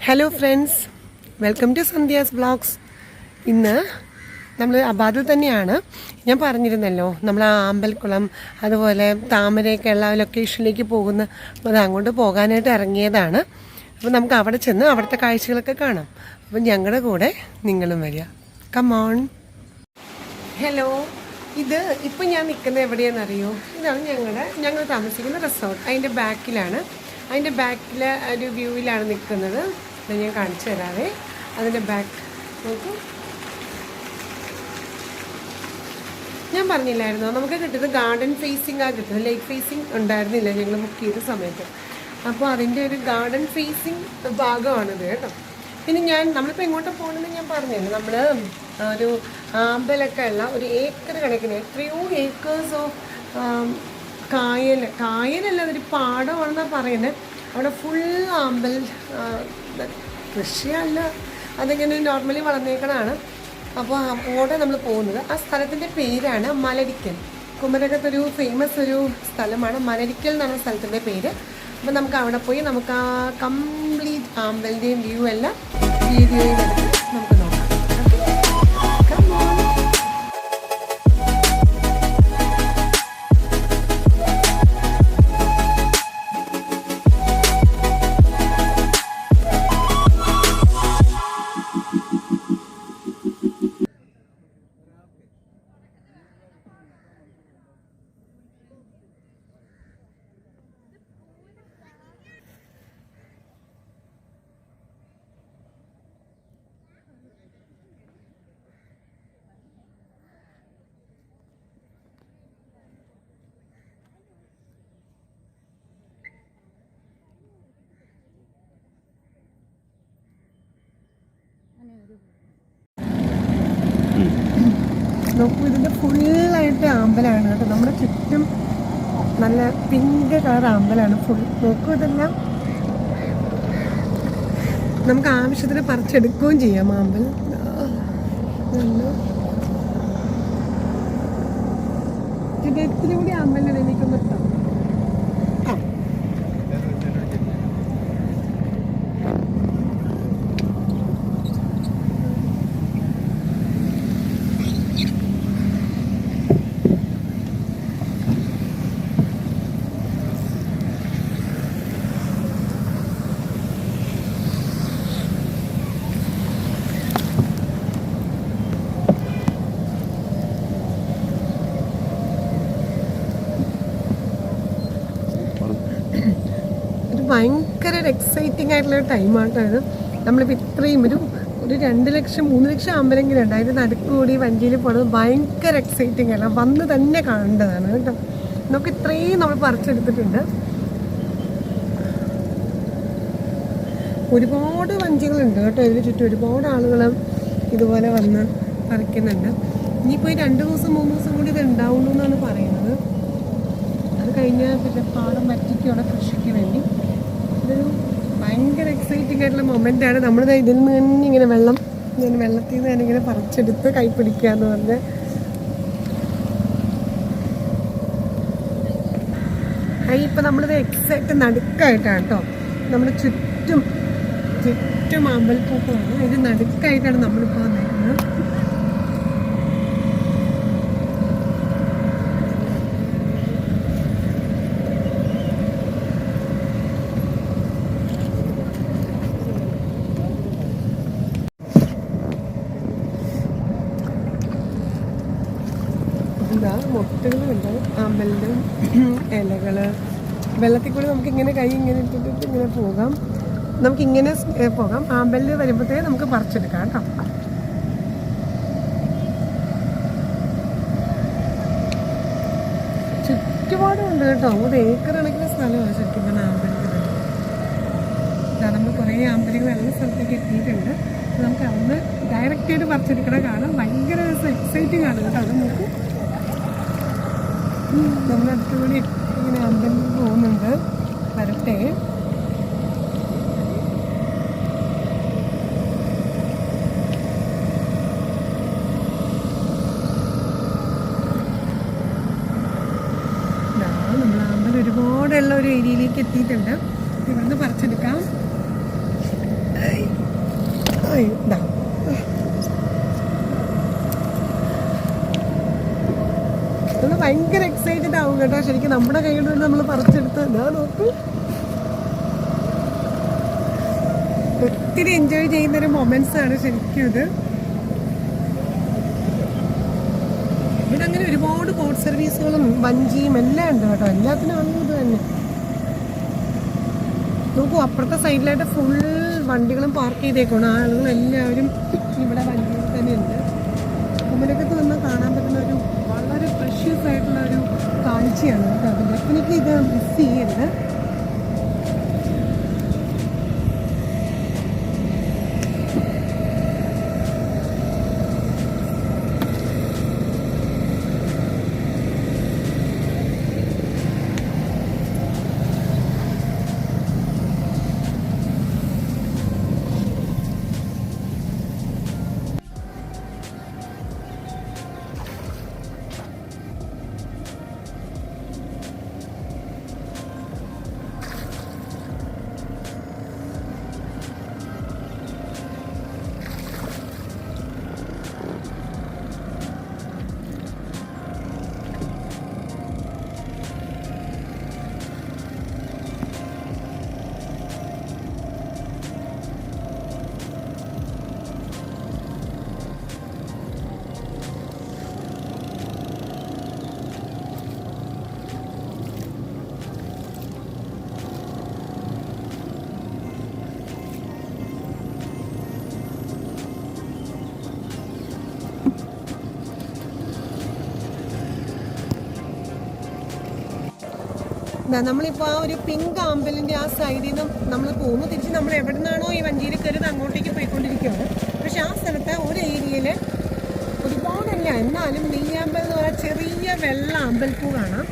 Hello friends, welcome to Sandhya's vlogs. ഇന്ന് നമ്മൾ അബാദിൽ തന്നെയാണ്. ഞാൻ പറഞ്ഞിരുന്നല്ലോ നമ്മൾ ആമ്പൽക്കുളം അതുപോലെ താമരയൊക്കെ ഉള്ള ലൊക്കേഷനിലേക്ക് പോകുന്ന അത് അങ്ങോട്ട് പോകാനായിട്ട് ഇറങ്ങിയതാണ്. അപ്പോൾ നമുക്ക് അവിടെ ചെന്ന് അവിടുത്തെ കാഴ്ചകളൊക്കെ കാണാം. അപ്പം ഞങ്ങളുടെ കൂടെ നിങ്ങളും വരിക. കമോൺ. ഹലോ, ഇത് ഇപ്പം ഞാൻ നിൽക്കുന്നത് എവിടെയാണെന്നറിയോ? ഇതാണ് ഞങ്ങൾ താമസിക്കുന്ന റിസോർട്ട്. അതിൻ്റെ ബാക്കിലാണ്. അതിൻ്റെ ബാക്കിലെ ഒരു വ്യൂവിലാണ് നിൽക്കുന്നത്. ഞാൻ കാണിച്ചു തരാവേ. അതിൻ്റെ ബാക്ക് നോക്കൂ. ഞാൻ പറഞ്ഞില്ലായിരുന്നോ നമുക്ക് കിട്ടുന്നത് ഗാർഡൻ ഫേസിംഗാണ് കിട്ടുന്നത്. ലേക്ക് ഫേസിങ് ഉണ്ടായിരുന്നില്ല ഞങ്ങൾ ബുക്ക് ചെയ്ത സമയത്ത്. അപ്പോൾ അതിൻ്റെ ഒരു ഗാർഡൻ ഫേസിങ് ഭാഗമാണിത് കേട്ടോ. പിന്നെ നമ്മളിപ്പോൾ എങ്ങോട്ട് പോകണമെന്ന് ഞാൻ പറഞ്ഞല്ലോ. നമ്മൾ ഒരു ആമ്പലൊക്കെ ഉള്ള ഒരു ഏക്കർ കണക്കിന് എത്രയോ ഏക്കേഴ്സ് ഓഫ് കായലല്ല, അതൊരു പാടമാണെന്നാണ് പറയുന്നത്. അവിടെ ഫുൾ ആമ്പൽ കൃഷിയല്ല, അതിങ്ങനെ നോർമലി വളർന്നേക്കണതാണ്. അപ്പോൾ അങ്ങോട്ട് നമ്മൾ പോകുന്നത്. ആ സ്ഥലത്തിൻ്റെ പേരാണ് മലരിക്കൽ. കുമരകത്തൊരു ഫേമസ് ഒരു സ്ഥലമാണ് മലരിക്കൽ എന്നാണ് സ്ഥലത്തിൻ്റെ പേര്. അപ്പോൾ നമുക്ക് അവിടെ പോയി നമുക്ക് ആ കംപ്ലീറ്റ് ആമ്പലിൻ്റെയും വ്യൂ എല്ലാം വീഡിയോയിൽ നമുക്ക് നോക്കാം. നോക്കൂ, ഇതിൻ്റെ ഫുള്ളായിട്ട് ആമ്പലാണ് കേട്ടോ. നമ്മുടെ ചുറ്റും നല്ല പിങ്ക് കളർ ആമ്പലാണ് ഫുൾ. നോക്കൂ, ഇതെല്ലാം നമുക്ക് ആവശ്യത്തിന് പറിച്ചെടുക്കുകയും ചെയ്യാം ആമ്പൽ. ഇത്തിരി കൂടി ആമ്പലിനാണ് എനിക്കൊന്ന് ഇഷ്ടം. ഭയങ്കര ഒരു എക്സൈറ്റിംഗ് ആയിട്ടുള്ളൊരു ടൈമാട്ടോ ഇത്. നമ്മളിപ്പോൾ ഇത്രയും ഒരു 2 ലക്ഷം 3 ലക്ഷം ആമ്പലെങ്കിലും ഉണ്ട്. അതിൻ്റെ നടുക്കുകൂടി വഞ്ചിയിൽ പോണത് ഭയങ്കര എക്സൈറ്റിംഗ് അല്ല, വന്ന് തന്നെ കാണേണ്ടതാണ് കേട്ടോ. നമുക്ക് ഇത്രയും നമ്മൾ പറിച്ചെടുത്തിട്ടുണ്ട്. ഒരുപാട് വഞ്ചികളുണ്ട് കേട്ടോ ഇതിന് ചുറ്റും. ഒരുപാട് ആളുകൾ ഇതുപോലെ വന്ന് പറിക്കുന്നുണ്ട്. ഇനിയിപ്പോൾ 2 ദിവസം 3 ദിവസം കൂടി ഇത് ഉണ്ടാവുള്ളൂ എന്നാണ് പറയുന്നത്. അത് കഴിഞ്ഞാൽ പിന്നെ പാടം വറ്റിക്കുകയാണ് കൃഷിക്ക് വേണ്ടി. ഇതൊരു ഭയങ്കര എക്സൈറ്റിംഗ് ആയിട്ടുള്ള മൊമെൻ്റാണ്. നമ്മളിത് ഇതിൽ നിന്ന് തന്നെ ഇങ്ങനെ വെള്ളത്തിൽ നിന്ന് തന്നെ ഇങ്ങനെ പറിച്ചെടുത്ത് കൈപ്പിടിക്കുക എന്ന് പറഞ്ഞ് ഇപ്പം നമ്മളിത് എക്സാക്റ്റ് നടുക്കായിട്ടാണ് കേട്ടോ. നമ്മുടെ ചുറ്റും അമ്പൽപ്പൂക്കമാണ്. ഇത് നടുക്കായിട്ടാണ് നമ്മളിപ്പോൾ വന്നിരിക്കുന്നത്. മൊട്ടുകളുണ്ട്, ആമ്പലിൻ്റെ ഇലകൾ. വെള്ളത്തിൽ കൂടി നമുക്കിങ്ങനെ കൈ ഇങ്ങനെ ഇട്ടിട്ട് ഇങ്ങനെ പോകാം. നമുക്കിങ്ങനെ പോകാം. ആമ്പലിൽ വരുമ്പോഴത്തേക്ക് നമുക്ക് പറിച്ചെടുക്കാം കേട്ടോ. ചുറ്റുപാടുണ്ട് കേട്ടോ. 1 ഏക്കർ കണക്കിന് സ്ഥലമാണ് ശരിക്കും പറഞ്ഞാൽ ആമ്പലിൽ. നമ്മൾ കുറേ ആമ്പലുകൾ എല്ലാ സ്ഥലത്തേക്ക് എത്തിയിട്ടുണ്ട്. നമുക്ക് അന്ന് ഡയറക്റ്റായിട്ട് പറിച്ചെടുക്കണ കാണാം. ഭയങ്കര എക്സൈറ്റിംഗ് ആണ് കേട്ടോ. അത് നമുക്ക് നമ്മുടെ അടുത്തുകൂടി ഇങ്ങനെ അമ്പലം പോകുന്നുണ്ട്. വരട്ടെ. നമ്മൾ അമ്പലം ഒരുപാടുള്ള ഒരു ഏരിയയിലേക്ക് എത്തിയിട്ടുണ്ട്. ഇവിടുന്ന് പറിച്ചെടുക്കാം. ഇതാ നമ്മൾ ഭയങ്കര എക്സൈറ്റഡ് ആവും കേട്ടോ. ശരിക്കും നമ്മുടെ കൈ കൊണ്ട് നമ്മൾ പറിച്ചെടുത്ത് ഞാൻ നോക്കൂ, ഒത്തിരി എൻജോയ് ചെയ്യുന്നൊരു മൊമെന്റ്സ് ആണ് ശരിക്കും ഇത്. ഇവിടെ അങ്ങനെ ഒരുപാട് ബോട്ട് സർവീസുകളും വഞ്ചിയും എല്ലാം ഉണ്ട് കേട്ടോ. എല്ലാത്തിനും ആണ് ഇത് തന്നെ. നോക്കൂ, അപ്പുറത്തെ സൈഡിലായിട്ട് ഫുൾ വണ്ടികളും പാർക്ക് ചെയ്തേക്കാണ്. ആളുകളെല്ലാവരും ഇവിടെ വണ്ടിയിൽ തന്നെ ഉണ്ട്. കുമരകത്ത് നിന്ന് കാണാൻ പറ്റുന്ന ഒരു വളരെ പ്രഷ്യസ് ആയിട്ടുള്ള ഒരു കാഴ്ചയാണ് കേട്ടോ. ഡെഫിനറ്റ്ലി ഇത് മിസ് ചെയ്യരുത്. നമ്മളിപ്പോൾ ആ ഒരു പിങ്ക് ആമ്പലിൻ്റെ ആ സൈഡിൽ നിന്ന് നമ്മൾ പോകുന്നു. തിരിച്ച് നമ്മൾ എവിടെ നിന്നാണോ ഈ വഞ്ചിയിൽ കയറിയത് അങ്ങോട്ടേക്ക് പോയിക്കൊണ്ടിരിക്കുകയാണ്. പക്ഷെ ആ സ്ഥലത്ത് ഒരു ഏരിയയിൽ ഒരുപാടല്ല, എന്നാലും നെയ്യാമ്പൽ എന്ന് പറഞ്ഞാൽ ചെറിയ വെള്ള അമ്പൽപ്പൂ കാണാം.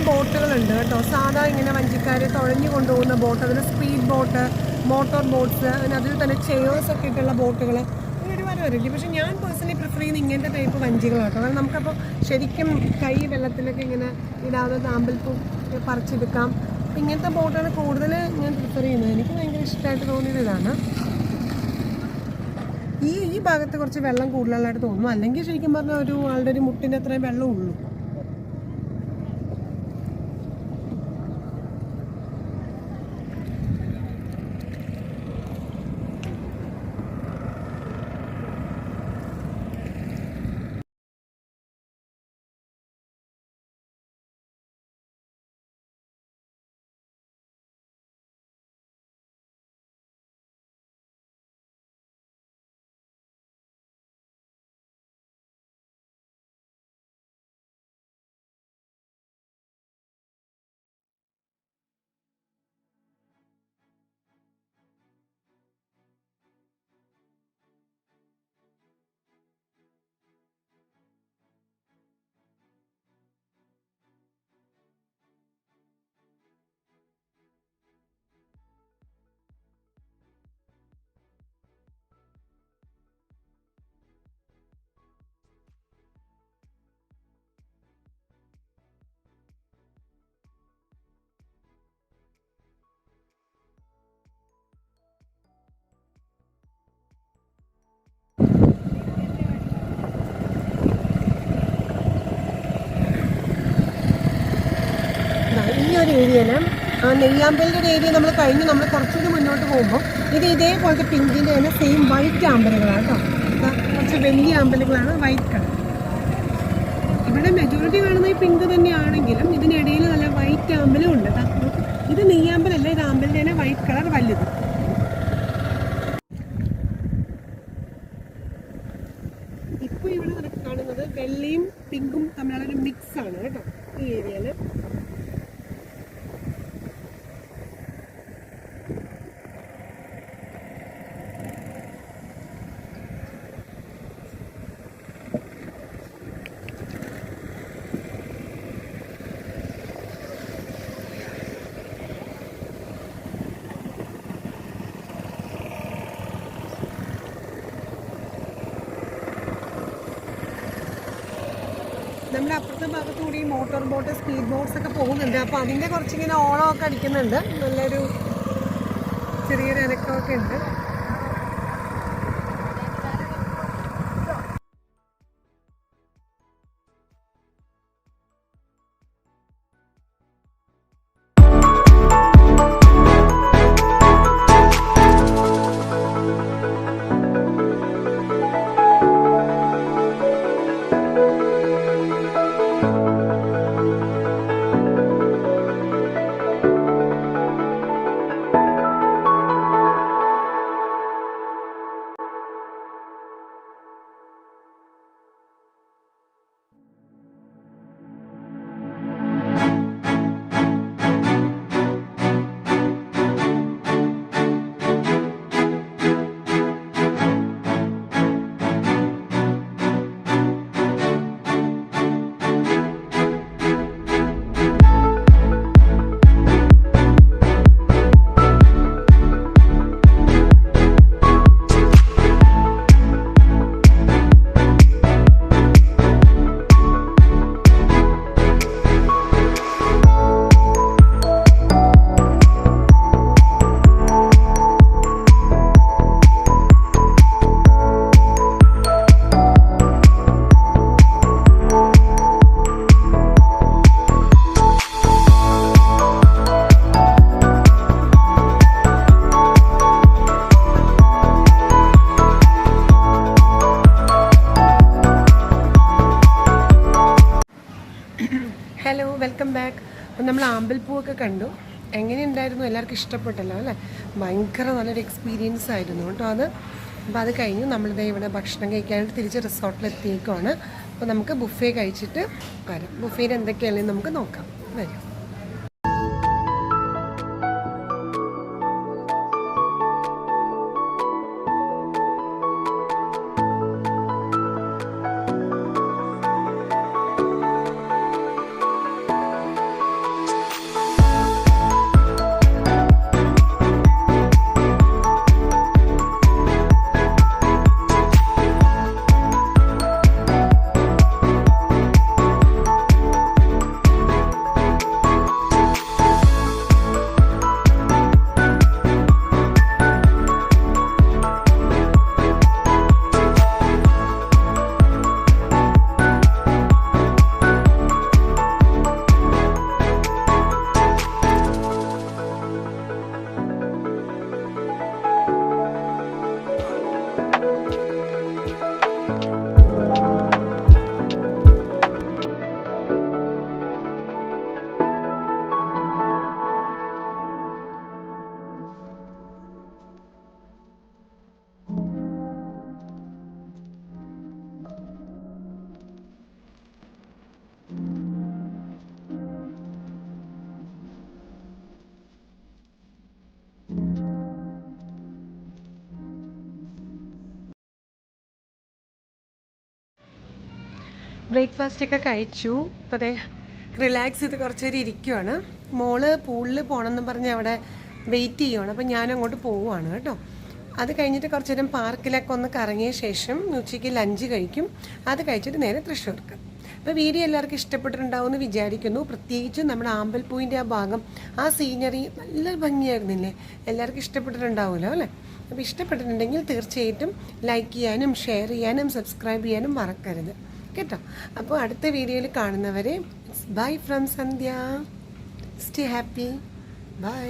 ബോട്ടുകളുണ്ട് കേട്ടോ. സാധാ ഇങ്ങനെ വഞ്ചിക്കാർ തുഴഞ്ഞു കൊണ്ടുപോകുന്ന ബോട്ട്, അതിന് സ്പീഡ് ബോട്ട്, മോട്ടോർ ബോട്ട്സ്, അതിൽ തന്നെ ചെയേഴ്സ് ഒക്കെ ഇട്ടുള്ള ബോട്ടുകൾ, അങ്ങനെ ഒരുപാട് വരില്ലേ. പക്ഷെ ഞാൻ പേഴ്സണലി പ്രിഫർ ചെയ്യുന്ന ഇങ്ങനത്തെ ടൈപ്പ് വഞ്ചികളാട്ടോ. കാരണം നമുക്കപ്പോൾ ശരിക്കും കൈ വെള്ളത്തിലൊക്കെ ഇങ്ങനെ ഇടാതെ താമ്പൽപ്പൂ പറിച്ചെടുക്കാം. ഇങ്ങനത്തെ ബോട്ടാണ് കൂടുതൽ ഞാൻ പ്രിഫർ ചെയ്യുന്നത്. എനിക്ക് ഭയങ്കര ഇഷ്ടമായിട്ട് തോന്നിയത് ഇതാണ്. ഈ ഭാഗത്ത് കുറച്ച് വെള്ളം കൂടുതലായിട്ട് തോന്നുന്നു. അല്ലെങ്കിൽ ശരിക്കും പറഞ്ഞാൽ ഒരു ആളുടെ ഒരു മുട്ടിൻ്റെ അത്രയും വെള്ളം ഉള്ളൂ. ഒരു ഏരിയയിൽ നെയ്യാമ്പലിൻ്റെ ഒരു ഏരിയ നമ്മൾ കഴിഞ്ഞ് നമ്മൾ കുറച്ചുകൂടി മുന്നോട്ട് പോകുമ്പോൾ ഇത് ഇതേപോലത്തെ പിങ്കിൻ്റെ തന്നെ സെയിം വൈറ്റ് ആമ്പലുകളാണ് കേട്ടോ. കുറച്ച് വലിയ ആമ്പലുകളാണ്, വൈറ്റ് കളർ. ഇവിടെ മെജോറിറ്റി കാണുന്ന ഈ പിങ്ക് തന്നെയാണെങ്കിലും ഇതിനിടയിൽ നല്ല വൈറ്റ് ആമ്പലും ഉണ്ട്. ഇത് നെയ്യാമ്പലല്ല, ഇത് ആമ്പലിൻ്റെ തന്നെ വൈറ്റ് കളർ വലുത്. ഇപ്പോൾ ഇവിടെ കാണുന്നത് വെള്ളയും പിങ്കും തമ്മിലുള്ളൊരു മിക്സ് ആണ് കേട്ടോ ഈ ഏരിയയിൽ. നമ്മുടെ അപ്പുറത്തെ ഭാഗത്തുകൂടി മോട്ടോർ ബോട്ട്, സ്പീഡ് ബോട്ട്സ് ഒക്കെ പോകുന്നുണ്ട്. അപ്പോൾ അതിൻ്റെ കുറച്ചിങ്ങനെ ഓളമൊക്കെ അടിക്കുന്നുണ്ട്. നല്ലൊരു ചെറിയൊരു അനക്കമൊക്കെ ഉണ്ട്. Hello, welcome back. അപ്പം നമ്മൾ ആമ്പൽപ്പൂവൊക്കെ കണ്ടു. എങ്ങനെയുണ്ടായിരുന്നു? എല്ലാവർക്കും ഇഷ്ടപ്പെട്ടല്ലോ അല്ലേ? ഭയങ്കര നല്ലൊരു എക്സ്പീരിയൻസ് ആയിരുന്നു കേട്ടോ അത്. അപ്പോൾ അത് കഴിഞ്ഞ് നമ്മളിത് ഇവിടെ ഭക്ഷണം കഴിക്കാനായിട്ട് തിരിച്ച് റിസോർട്ടിലെത്തിയേക്കുവാണ്. അപ്പോൾ നമുക്ക് ബുഫേ കഴിച്ചിട്ട് വരാം. ബുഫേയിൽ എന്തൊക്കെയാണെന്ന് നമുക്ക് നോക്കാം. വരാം. ബ്രേക്ക്ഫാസ്റ്റൊക്കെ കഴിച്ചു. അപ്പോൾ അതെ റിലാക്സ് ചെയ്ത് കുറച്ച് നേരം ഇരിക്കുവാണ്. മോള് പൂളിൽ പോകണമെന്ന് പറഞ്ഞ് അവിടെ വെയിറ്റ് ചെയ്യുവാണ്. അപ്പോൾ ഞാൻ അങ്ങോട്ട് പോവുകയാണ് കേട്ടോ. അത് കഴിഞ്ഞിട്ട് കുറച്ച് നേരം പാർക്കിലൊക്കെ ഒന്ന് കറങ്ങിയ ശേഷം ഉച്ചയ്ക്ക് ലഞ്ച് കഴിക്കും. അത് കഴിച്ചിട്ട് നേരെ തൃശ്ശൂർക്ക്. അപ്പോൾ വീഡിയോ എല്ലാവർക്കും ഇഷ്ടപ്പെട്ടിട്ടുണ്ടാവും എന്ന് വിചാരിക്കുന്നു. പ്രത്യേകിച്ച് നമ്മുടെ ആമ്പൽപ്പൂവിൻ്റെ ആ ഭാഗം, ആ സീനറി നല്ല ഭംഗിയായിരുന്നില്ലേ? എല്ലാവർക്കും ഇഷ്ടപ്പെട്ടിട്ടുണ്ടാവുമല്ലോ അല്ലേ? അപ്പോൾ ഇഷ്ടപ്പെട്ടിട്ടുണ്ടെങ്കിൽ തീർച്ചയായിട്ടും ലൈക്ക് ചെയ്യാനും ഷെയർ ചെയ്യാനും സബ്സ്ക്രൈബ് ചെയ്യാനും മറക്കരുത് കേട്ടോ. അപ്പോൾ അടുത്ത വീഡിയോയിൽ കാണുന്നവരെ bye from Sandhya. Stay happy. By.